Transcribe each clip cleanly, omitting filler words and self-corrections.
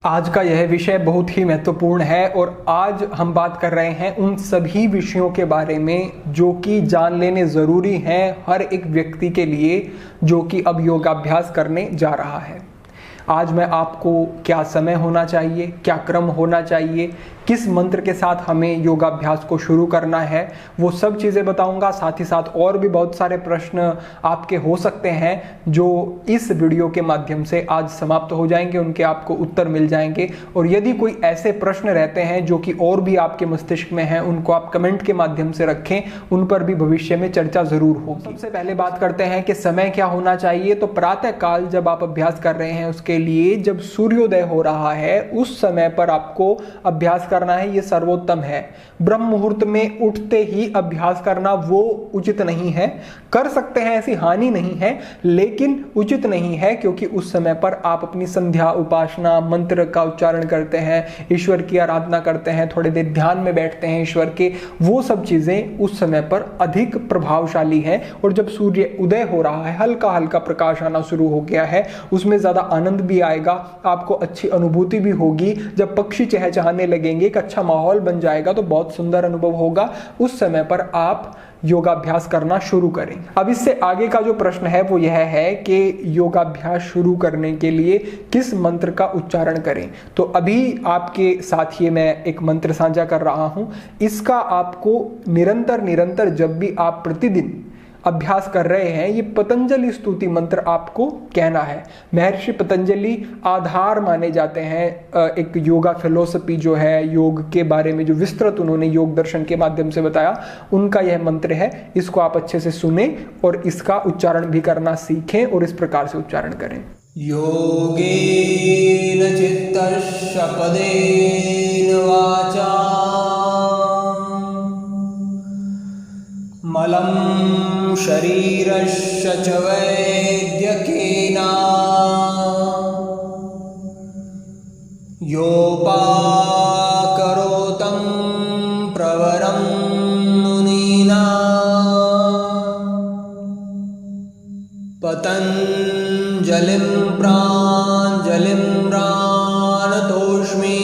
आज का यह विषय बहुत ही महत्वपूर्ण है और आज हम बात कर रहे हैं उन सभी विषयों के बारे में जो कि जान लेने ज़रूरी हैं हर एक व्यक्ति के लिए जो कि अब योगाभ्यास करने जा रहा है। आज मैं आपको क्या समय होना चाहिए, क्या क्रम होना चाहिए, किस मंत्र के साथ हमें योगाभ्यास को शुरू करना है, वो सब चीज़ें बताऊंगा। साथ ही साथ और भी बहुत सारे प्रश्न आपके हो सकते हैं जो इस वीडियो के माध्यम से आज समाप्त हो जाएंगे, उनके आपको उत्तर मिल जाएंगे। और यदि कोई ऐसे प्रश्न रहते हैं जो कि और भी आपके मस्तिष्क में हैं, उनको आप कमेंट के माध्यम से रखें, उन पर भी भविष्य में चर्चा जरूर होगी। सबसे पहले बात करते हैं कि समय क्या होना चाहिए। तो प्रातः काल जब आप अभ्यास कर रहे हैं उसके लिए जब सूर्योदय हो रहा है उस समय पर आपको अभ्यास करना है, ये सर्वोत्तम है। ब्रह्म मुहूर्त में उठते ही अभ्यास करना वो उचित नहीं है। कर सकते हैं, ऐसी हानि नहीं है, लेकिन उचित नहीं है क्योंकि उस समय पर आप अपनी संध्या, उपासना, मंत्र का उच्चारण करते हैं, ईश्वर की आराधना करते हैं, थोड़ी देर ध्यान में बैठते हैं ईश्वर के, वो सब चीजें उस समय पर अधिक प्रभावशाली हैं। और जब सूर्य उदय हो रहा है, हल्का हल्का प्रकाश आना शुरू हो गया है, उसमें ज्यादा आनंद भी आएगा, आपको अच्छी अनुभूति भी होगी। जब पक्षी चहचहाने लगेंगे, एक अच्छा माहौल बन जाएगा तो बहुत सुंदर अनुभव होगा। उस समय पर आप योगाभ्यास करना शुरू करें। अब इससे आगे का जो प्रश्न है वो यह है कि योगाभ्यास शुरू करने के लिए किस मंत्र का उच्चारण करें। तो अभी आपके साथ ये मैं एक मंत्र साझा कर रहा हूं, इसका आपको निरंतर जब भी आप प्रतिदिन अभ्यास कर रहे हैं, ये पतंजलि स्तुति मंत्र आपको कहना है। महर्षि पतंजलि आधार माने जाते हैं एक योगा फिलोसफी जो है, योग के बारे में जो विस्तृत उन्होंने योग दर्शन के माध्यम से बताया, उनका यह मंत्र है। इसको आप अच्छे से सुने और इसका उच्चारण भी करना सीखें और इस प्रकार से उच्चारण करें। योगेन चित्तस्य पदेन वाचा मलं शरीरस्य च वैद्यकेन योपाकरोतं प्रवरं मुनीना पतञ्जलिं प्राञ्जलिं प्रणतोऽस्मि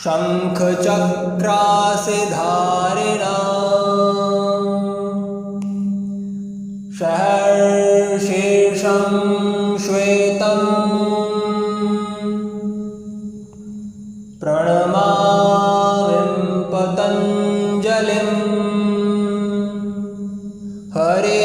शंखचक्रासिधारिणा सहर्षेशं श्वेतं प्रणमामि पतञ्जलिं हरे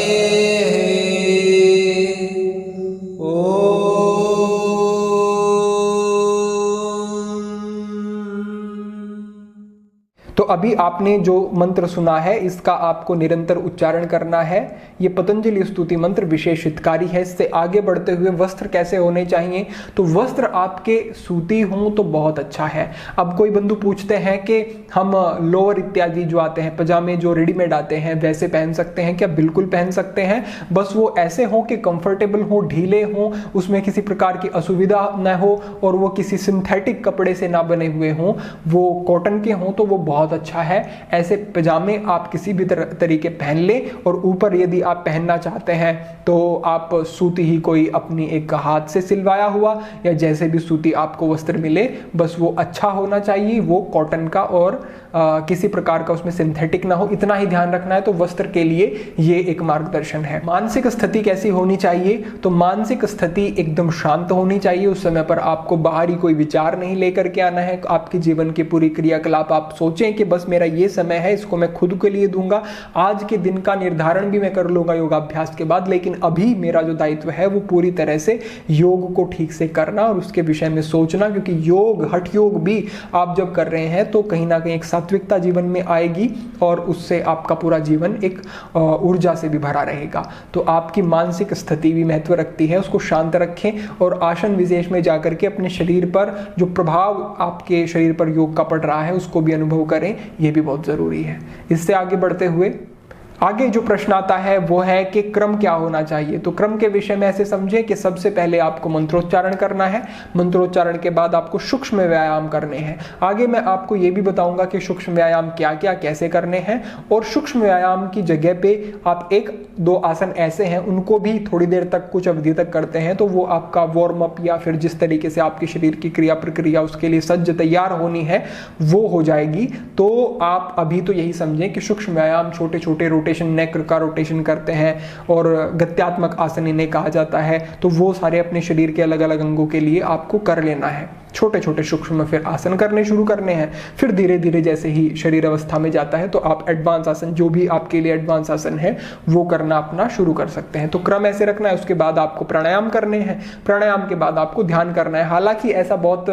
तो अभी आपने जो मंत्र सुना है इसका आपको निरंतर उच्चारण करना है। ये पतंजलि स्तुति मंत्र विशेष हितकारी है। इससे आगे बढ़ते हुए वस्त्र कैसे होने चाहिए, तो वस्त्र आपके सूती हों तो बहुत अच्छा है। अब कोई बंधु पूछते हैं कि हम लोअर इत्यादि जो आते हैं, पजामे जो रेडीमेड आते हैं, वैसे पहन सकते हैं क्या? बिल्कुल पहन सकते हैं, बस वो ऐसे हो कि कंफर्टेबल हो, ढीले हो, उसमें किसी प्रकार की असुविधा न हो और वो किसी सिंथेटिक कपड़े से ना बने हुए हों, वो कॉटन के हों तो वो बहुत अच्छा है। ऐसे पजामे आप किसी भी तरीके पहन ले और ऊपर यदि आप पहनना चाहते हैं तो आप सूती ही कोई अपनी एक हाथ से सिलवाया हुआ या जैसे भी सूती आपको वस्त्र मिले, बस वो अच्छा होना चाहिए, वो कॉटन का और किसी प्रकार का उसमें सिंथेटिक ना हो, इतना ही ध्यान रखना है। तो वस्त्र के लिए ये एक मार्गदर्शन है। मानसिक स्थिति कैसी होनी चाहिए, तो मानसिक स्थिति एकदम शांत होनी चाहिए। उस समय पर आपको बाहरी कोई विचार नहीं लेकर के आना है। आपके जीवन की पूरी क्रियाकलाप आप सोचें कि बस मेरा ये समय है, इसको मैं खुद के लिए दूंगा, आज के दिन का निर्धारण भी मैं कर लूंगा योगाभ्यास के बाद, लेकिन अभी मेरा जो दायित्व है वो पूरी तरह से योग को ठीक से करना और उसके विषय में सोचना। क्योंकि योग, हठ योग भी आप जब कर रहे हैं तो कहीं ना कहीं एक सात्विकता जीवन में आएगी और उससे आपका पूरा जीवन एक ऊर्जा से भी भरा रहेगा। तो आपकी मानसिक स्थिति भी महत्व रखती है, उसको शांत रखें और आसन विशेष में जाकर के अपने शरीर पर जो प्रभाव आपके शरीर पर योग का पड़ रहा है उसको भी अनुभव करें, यह भी बहुत जरूरी है। इससे आगे बढ़ते हुए आगे जो प्रश्न आता है वो है कि क्रम क्या होना चाहिए। तो क्रम के विषय में ऐसे समझे कि सबसे पहले आपको मंत्रोच्चारण करना है, मंत्रोच्चारण के बाद आपको सूक्ष्म व्यायाम करने हैं। आगे मैं आपको ये भी बताऊंगा कि सूक्ष्म व्यायाम क्या क्या कैसे करने हैं, और सूक्ष्म व्यायाम की जगह पे आप एक दो आसन ऐसे हैं उनको भी थोड़ी देर तक कुछ अवधि तक करते हैं, तो वो आपका वार्म अप या फिर जिस तरीके से आपके शरीर की क्रिया प्रक्रिया उसके लिए सज्ज तैयार होनी है वो हो जाएगी। तो आप अभी तो यही समझें कि सूक्ष्म व्यायाम छोटे छोटे रोटेशन, नेक का रोटेशन करते हैं और गत्यात्मक आसन इन्हें कहा जाता है, तो वो सारे अपने शरीर के अलग अलग अंगों के लिए आपको कर लेना है। छोटे छोटे सूक्ष्म फिर आसन करने शुरू करने हैं, फिर धीरे धीरे जैसे ही शरीर अवस्था में जाता है तो आप एडवांस आसन, जो भी आपके लिए एडवांस आसन है वो करना अपना शुरू कर सकते हैं। तो क्रम ऐसे रखना है। उसके बाद आपको प्राणायाम करने हैं, प्राणायाम के बाद आपको ध्यान करना है। हालांकि ऐसा बहुत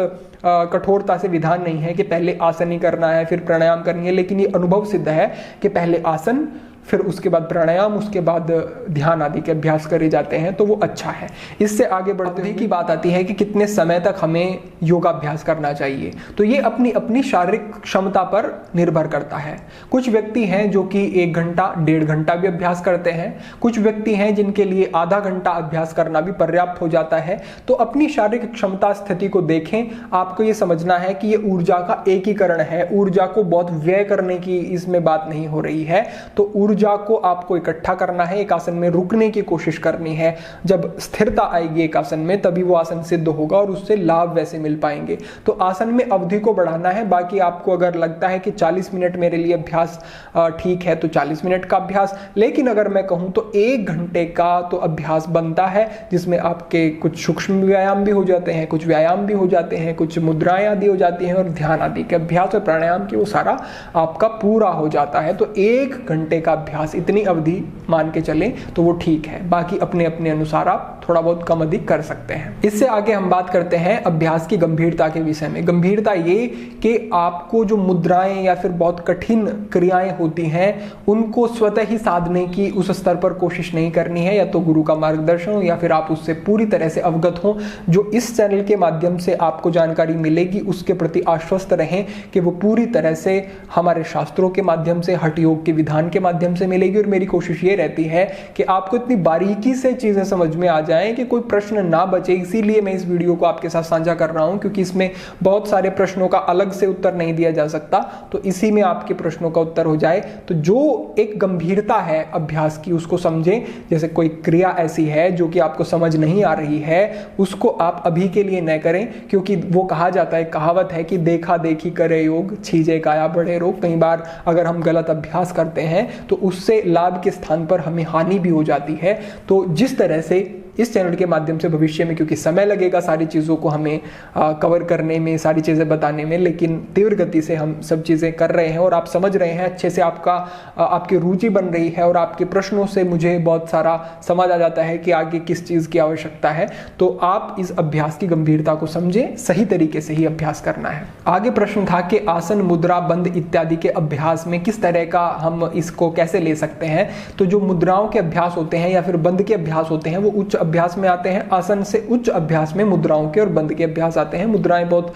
कठोरता से विधान नहीं है कि पहले आसन ही करना है फिर प्राणायाम करनी है, लेकिन ये अनुभव सिद्ध है कि पहले आसन फिर उसके बाद प्राणायाम, उसके बाद ध्यान आदि के अभ्यास करे जाते हैं, तो वो अच्छा है। इससे आगे बढ़ते हुए की बात आती है कि कितने समय तक हमें योगाभ्यास करना चाहिए। तो ये अपनी अपनी शारीरिक क्षमता पर निर्भर करता है। कुछ व्यक्ति हैं जो कि 1 घंटा 1.5 घंटा भी अभ्यास करते हैं, कुछ व्यक्ति हैं जिनके लिए आधा घंटा अभ्यास करना भी पर्याप्त हो जाता है। तो अपनी शारीरिक क्षमता स्थिति को देखें। आपको ये समझना है कि ये ऊर्जा का एकीकरण है, ऊर्जा को बहुत व्यय करने की इसमें बात नहीं हो रही है। तो ऊर्जा को आपको इकट्ठा करना है, एक आसन में रुकने की कोशिश करनी है। जब स्थिरता आएगी एक आसन में तभी वो आसन सिद्ध होगा और उससे लाभ वैसे मिल पाएंगे। तो आसन में अवधि को बढ़ाना है। बाकी आपको अगर लगता है कि 40 मिनट मेरे लिए अभ्यास ठीक है तो 40 मिनट का अभ्यास, लेकिन अगर मैं कहूं तो 1 घंटे का तो अभ्यास बनता है, जिसमें आपके कुछ सूक्ष्म व्यायाम भी हो जाते हैं, कुछ व्यायाम भी हो जाते हैं, कुछ मुद्राएं आदि हो जाती हैं और ध्यान आदि के अभ्यास और प्राणायाम की वो सारा आपका पूरा हो जाता है। तो 1 घंटे का अभ्यास, इतनी अवधि मान के चलें तो वो ठीक है। बाकी अपने अपने अनुसार आप थोड़ा बहुत कम अधिक कर सकते हैं। इससे आगे हम बात करते हैं अभ्यास की गंभीरता के विषय में। गंभीरता ये कि आपको जो मुद्राएं या फिर बहुत कठिन क्रियाएं होती हैं उनको स्वतः ही साधने की उस स्तर पर कोशिश नहीं करनी है, या तो गुरु का मार्गदर्शन हो या फिर आप उससे पूरी तरह से अवगत हो। जो इस चैनल के माध्यम से आपको जानकारी मिलेगी उसके प्रति आश्वस्त रहें कि वो पूरी तरह से हमारे शास्त्रों के माध्यम से, हठ योग के विधान के माध्यम से मिलेगी। और मेरी कोशिश ये रहती है कि आपको इतनी बारीकी से चीजें समझ में आ जाएं कि कोई प्रश्न ना बचे। इसीलिए मैं इस वीडियो को आपके साथ साझा कर रहा हूं, क्योंकि इसमें बहुत सारे प्रश्नों का अलग से उत्तर नहीं दिया जा सकता, तो इसी में आपके प्रश्नों का उत्तर हो जाए। तो जो एक गंभीरता है अभ्यास की उसको समझें। जैसे कोई क्रिया ऐसी है जो कि आपको समझ नहीं आ रही है, उसको आप अभी के लिए न करें, क्योंकि वो कहा जाता है, कहावत है कि देखा देखी करे योग, छीजे काया बढ़े रोग। कई बार अगर हम गलत अभ्यास करते हैं तो उससे लाभ के स्थान पर हमें हानि भी हो जाती है। तो जिस तरह से इस चैनल के माध्यम से भविष्य में, क्योंकि समय लगेगा सारी चीज़ों को हमें कवर करने में, सारी चीज़ें बताने में, लेकिन तीव्र गति से हम सब चीज़ें कर रहे हैं और आप समझ रहे हैं अच्छे से, आपकी रुचि बन रही है और आपके प्रश्नों से मुझे बहुत सारा समझ आ जाता है कि आगे किस चीज़ की आवश्यकता है। तो आप इस अभ्यास की गंभीरता को समझें, सही तरीके से ही अभ्यास करना है। आगे प्रश्न था कि आसन, मुद्रा, बंद इत्यादि के अभ्यास में किस तरह का हम इसको कैसे ले सकते हैं। तो जो मुद्राओं के अभ्यास होते हैं या फिर बंद के अभ्यास होते हैं वो उच्च अभ्यास में आते हैं। आसन से उच्च अभ्यास में मुद्राओं के और बंद के अभ्यास आते हैं। मुद्राएं बहुत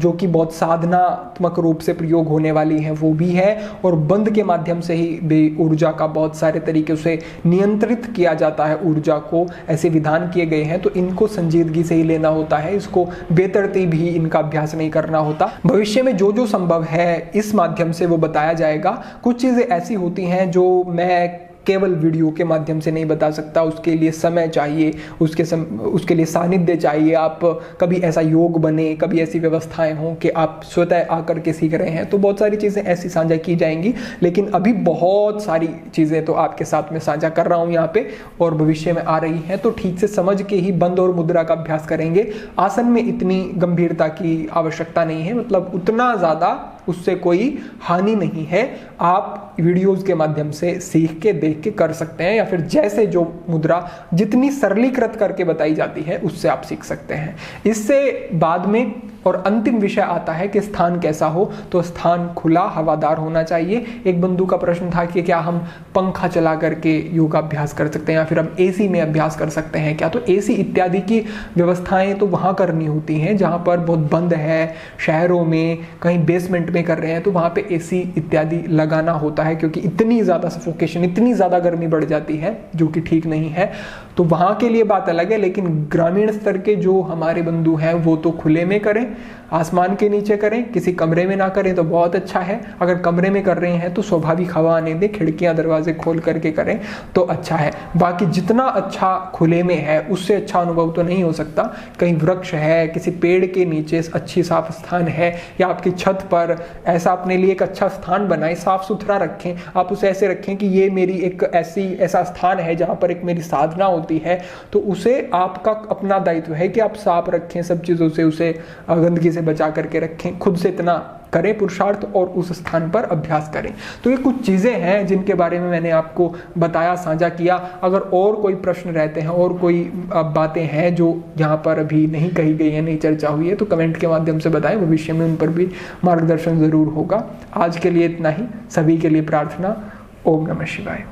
जो कि बहुत साधनात्मक रूप से प्रयोग होने वाली हैं वो भी है, और बंद के माध्यम से ही भी ऊर्जा का बहुत सारे तरीके से नियंत्रित किया जाता है। ऊर्जा को ऐसे विधान किए गए हैं, तो इनको संजीदगी से ही लेना होता है, इसको बेतरतीब भी इनका अभ्यास नहीं करना होता। भविष्य में जो जो संभव है इस माध्यम से वो बताया जाएगा। कुछ चीजें ऐसी होती हैं जो मैं केवल वीडियो के माध्यम से नहीं बता सकता, उसके लिए समय चाहिए, उसके लिए सानिध्य चाहिए। आप कभी ऐसा योग बने, कभी ऐसी व्यवस्थाएं हों कि आप स्वतः आकर के सीख रहे हैं, तो बहुत सारी चीज़ें ऐसी साझा की जाएंगी। लेकिन अभी बहुत सारी चीज़ें तो आपके साथ में साझा कर रहा हूँ यहाँ पे, और भविष्य में आ रही हैं, तो ठीक से समझ के ही बंद और मुद्रा का अभ्यास करेंगे। आसन में इतनी गंभीरता की आवश्यकता नहीं है, मतलब उतना ज़्यादा उससे कोई हानि नहीं है। आप वीडियोस के माध्यम से सीख के देख के कर सकते हैं, या फिर जैसे जो मुद्रा जितनी सरलीकृत करके बताई जाती है उससे आप सीख सकते हैं। इससे बाद में और अंतिम विषय आता है कि स्थान कैसा हो, तो स्थान खुला हवादार होना चाहिए। एक बंधु का प्रश्न था कि क्या हम पंखा चला करके योगाभ्यास कर सकते हैं या फिर हम एसी में अभ्यास कर सकते हैं क्या? तो एसी इत्यादि की व्यवस्थाएं तो वहां करनी होती हैं जहां पर बहुत बंद है, शहरों में कहीं बेसमेंट में कर रहे हैं तो वहां पे एसी इत्यादि लगाना होता है, क्योंकि इतनी ज्यादा सफोकेशन, इतनी ज्यादा गर्मी बढ़ जाती है जो कि ठीक नहीं है। तो वहां के लिए बात अलग है, लेकिन ग्रामीण स्तर के जो हमारे बंधु हैं वो तो खुले में करें, आसमान के नीचे करें, किसी कमरे में ना करें तो बहुत अच्छा है। अगर कमरे में कर रहे हैं तो स्वाभाविक हवा आने दें, खिड़कियां दरवाजे खोल करके करें तो अच्छा है। बाकी जितना अच्छा खुले में है उससे अच्छा अनुभव तो नहीं हो सकता। कहीं वृक्ष है, किसी पेड़ के नीचे अच्छी साफ स्थान है, या आपकी छत पर ऐसा अपने लिए एक अच्छा स्थान बनाए, साफ सुथरा रखें। आप उसे ऐसे रखें कि ये मेरी एक ऐसा स्थान है जहां पर एक मेरी साधना होती है, तो उसे आपका अपना दायित्व है कि आप साफ रखें सब चीजों से, उसे गंदगी से बचा करके रखें। खुद से इतना करें पुरुषार्थ और उस स्थान पर अभ्यास करें। तो ये कुछ चीजें हैं जिनके बारे में मैंने आपको बताया, साझा किया। अगर और कोई प्रश्न रहते हैं और कोई बातें हैं जो यहाँ पर अभी नहीं कही गई है, नहीं चर्चा हुई है, तो कमेंट के माध्यम से बताएं, भविष्य में उन पर भी मार्गदर्शन जरूर होगा। आज के लिए इतना ही। सभी के लिए प्रार्थना। ओम नमः शिवाय।